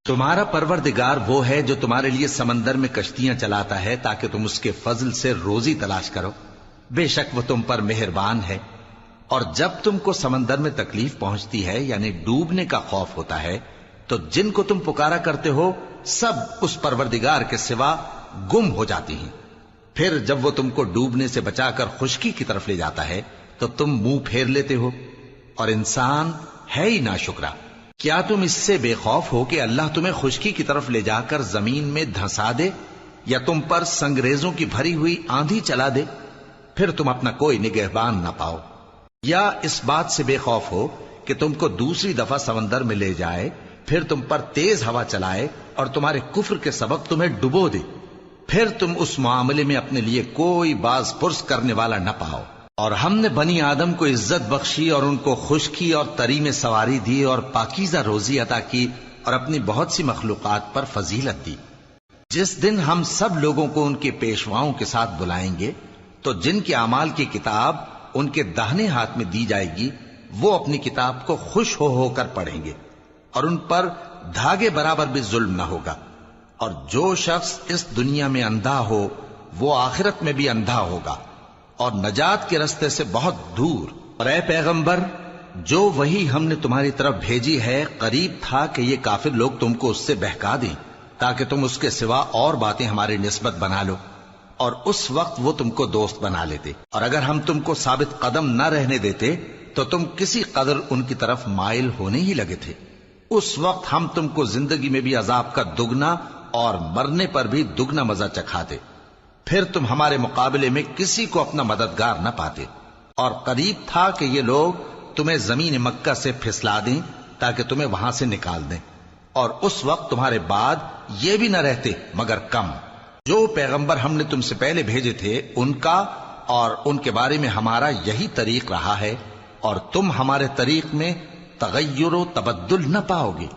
تمہارا پروردگار وہ ہے جو تمہارے لیے سمندر میں کشتیاں چلاتا ہے تاکہ تم اس کے فضل سے روزی تلاش کرو، بے شک وہ تم پر مہربان ہے۔ اور جب تم کو سمندر میں تکلیف پہنچتی ہے یعنی ڈوبنے کا خوف ہوتا ہے تو جن کو تم پکارا کرتے ہو سب اس پروردگار کے سوا گم ہو جاتی ہیں۔ پھر جب وہ تم کو ڈوبنے سے بچا کر خشکی کی طرف لے جاتا ہے تو تم منہ پھیر لیتے ہو، اور انسان ہے ہی ناشکرا۔ کیا تم اس سے بے خوف ہو کہ اللہ تمہیں خشکی کی طرف لے جا کر زمین میں دھنسا دے یا تم پر سنگریزوں کی بھری ہوئی آندھی چلا دے، پھر تم اپنا کوئی نگہبان نہ پاؤ؟ یا اس بات سے بے خوف ہو کہ تم کو دوسری دفعہ سمندر میں لے جائے، پھر تم پر تیز ہوا چلائے اور تمہارے کفر کے سبب تمہیں ڈبو دے، پھر تم اس معاملے میں اپنے لیے کوئی باز پرس کرنے والا نہ پاؤ؟ اور ہم نے بنی آدم کو عزت بخشی اور ان کو خشکی اور تری میں سواری دی اور پاکیزہ روزی عطا کی اور اپنی بہت سی مخلوقات پر فضیلت دی۔ جس دن ہم سب لوگوں کو ان کے پیشواؤں کے ساتھ بلائیں گے تو جن کے اعمال کی کتاب ان کے داہنے ہاتھ میں دی جائے گی وہ اپنی کتاب کو خوش ہو کر پڑھیں گے، اور ان پر دھاگے برابر بھی ظلم نہ ہوگا۔ اور جو شخص اس دنیا میں اندھا ہو وہ آخرت میں بھی اندھا ہوگا اور نجات کے رستے سے بہت دور۔ اور اے پیغمبر، جو وہی ہم نے تمہاری طرف بھیجی ہے قریب تھا کہ یہ کافر لوگ تم کو اس سے بہکا دیں تاکہ تم اس کے سوا اور باتیں ہماری نسبت بنا لو، اور اس وقت وہ تم کو دوست بنا لیتے۔ اور اگر ہم تم کو ثابت قدم نہ رہنے دیتے تو تم کسی قدر ان کی طرف مائل ہونے ہی لگے تھے۔ اس وقت ہم تم کو زندگی میں بھی عذاب کا دگنا اور مرنے پر بھی دگنا مزہ چکھاتے، پھر تم ہمارے مقابلے میں کسی کو اپنا مددگار نہ پاتے۔ اور قریب تھا کہ یہ لوگ تمہیں زمین مکہ سے پھسلا دیں تاکہ تمہیں وہاں سے نکال دیں، اور اس وقت تمہارے بعد یہ بھی نہ رہتے مگر کم۔ جو پیغمبر ہم نے تم سے پہلے بھیجے تھے ان کا اور ان کے بارے میں ہمارا یہی طریق رہا ہے، اور تم ہمارے طریق میں تغیر و تبدل نہ پاؤ گے۔